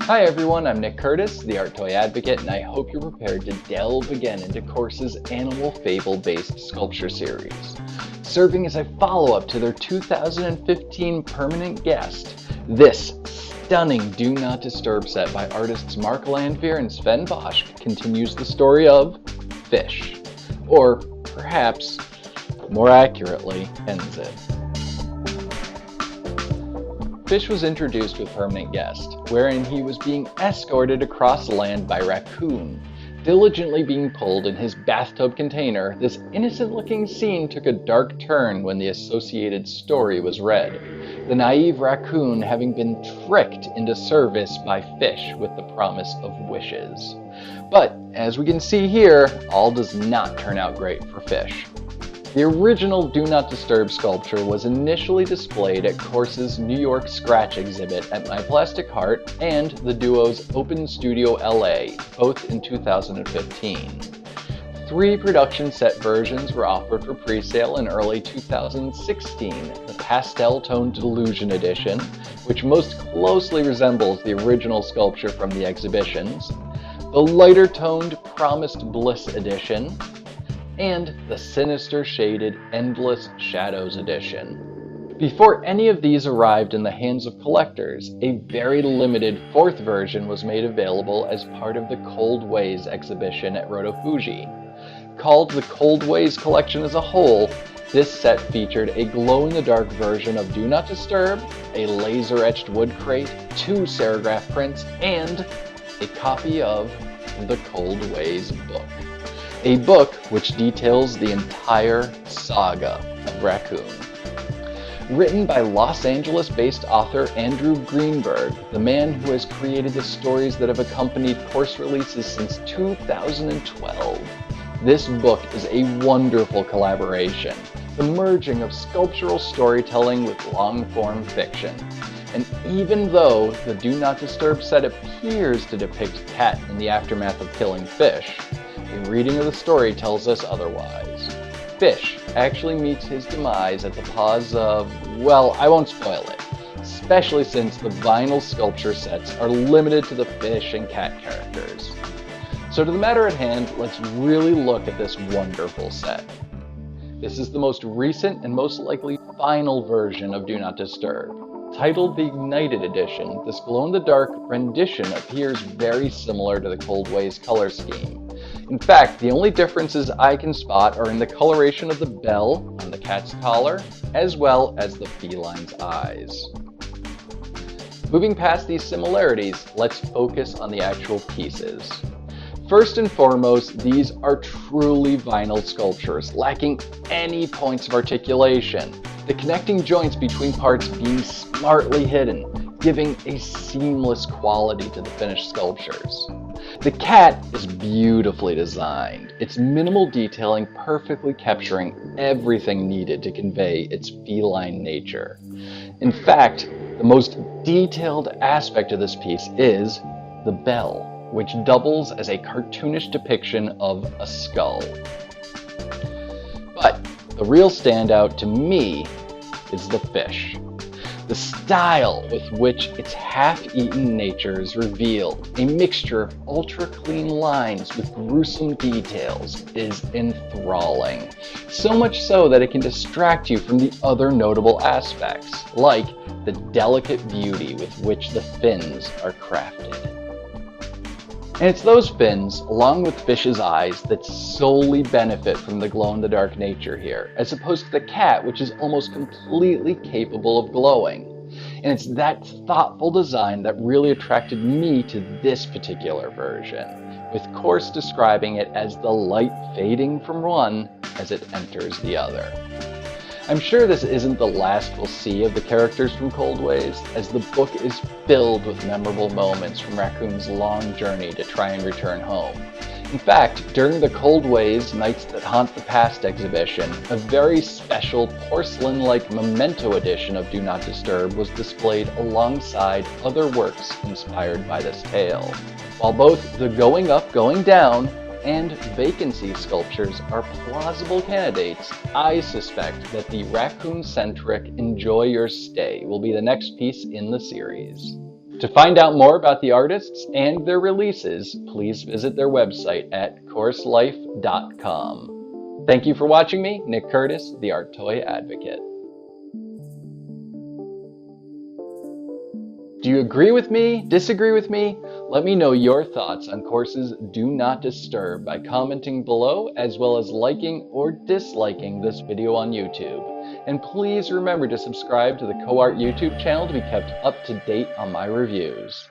Hi everyone, I'm Nick Curtis, the Art Toy Advocate, and I hope you're prepared to delve again into Coarse's Animal Fable-based sculpture series. Serving as a follow-up to their 2015 permanent guest, this stunning Do Not Disturb set by artists Mark Landveer and Sven Bosch continues the story of Fish, or perhaps, more accurately, ends it. Fish was introduced with permanent guest, wherein he was being escorted across land by Raccoon. Diligently being pulled in his bathtub container, this innocent-looking scene took a dark turn when the associated story was read. The naive Raccoon having been tricked into service by Fish with the promise of wishes. But, as we can see here, all does not turn out great for Fish. The original Do Not Disturb sculpture was initially displayed at Coarse's New York Scratch exhibit at My Plastic Heart and the duo's Open Studio LA, both in 2015. 3 production set versions were offered for pre-sale in early 2016, the Pastel Toned Delusion edition, which most closely resembles the original sculpture from the exhibitions, the lighter toned Promised Bliss edition, and the sinister shaded Endless Shadows edition. Before any of these arrived in the hands of collectors, a very limited 4th version was made available as part of the Cold Ways exhibition at Rotofuji. Called the Cold Ways collection as a whole, this set featured a glow-in-the-dark version of Do Not Disturb, a laser-etched wood crate, 2 serograph prints, and a copy of the Cold Ways book. A book which details the entire saga of Raccoon. Written by Los Angeles-based author Andrew Greenberg, the man who has created the stories that have accompanied Coarse releases since 2012. This book is a wonderful collaboration, the merging of sculptural storytelling with long-form fiction. And even though the Do Not Disturb set appears to depict Cat in the aftermath of killing Fish, a reading of the story tells us otherwise. Fish actually meets his demise at the paws of, well, I won't spoil it, especially since the vinyl sculpture sets are limited to the Fish and Cat characters. So to the matter at hand, let's really look at this wonderful set. This is the most recent and most likely final version of Do Not Disturb. Titled the Ignited Edition, this glow-in-the-dark rendition appears very similar to the Cold Ways color scheme. In fact, the only differences I can spot are in the coloration of the bell on the cat's collar, as well as the feline's eyes. Moving past these similarities, let's focus on the actual pieces. First and foremost, these are truly vinyl sculptures, lacking any points of articulation. The connecting joints between parts being smartly hidden, giving a seamless quality to the finished sculptures. The cat is beautifully designed, its minimal detailing perfectly capturing everything needed to convey its feline nature. In fact, the most detailed aspect of this piece is the bell, which doubles as a cartoonish depiction of a skull. But the real standout to me is the fish. The style with which its half-eaten nature is revealed, a mixture of ultra-clean lines with gruesome details, is enthralling. So much so that it can distract you from the other notable aspects, like the delicate beauty with which the fins are crafted. And it's those fins, along with Fish's eyes, that solely benefit from the glow-in-the-dark nature here, as opposed to the cat, which is almost completely capable of glowing. And it's that thoughtful design that really attracted me to this particular version, with Coarse describing it as the light fading from one as it enters the other. I'm sure this isn't the last we'll see of the characters from Cold Ways, as the book is filled with memorable moments from Raccoon's long journey to try and return home. In fact, during the Cold Ways Nights That Haunt the Past exhibition, a very special porcelain-like memento edition of Do Not Disturb was displayed alongside other works inspired by this tale. While both the Going Up, Going Down and Vacancy sculptures are plausible candidates, I suspect that the raccoon-centric Enjoy Your Stay will be the next piece in the series. To find out more about the artists and their releases, please visit their website at courselife.com. Thank you for watching me, Nick Curtis, the Art Toy Advocate. Do you agree with me? Disagree with me? Let me know your thoughts on Coarse's Do Not Disturb by commenting below, as well as liking or disliking this video on YouTube. And please remember to subscribe to the CoArt YouTube channel to be kept up to date on my reviews.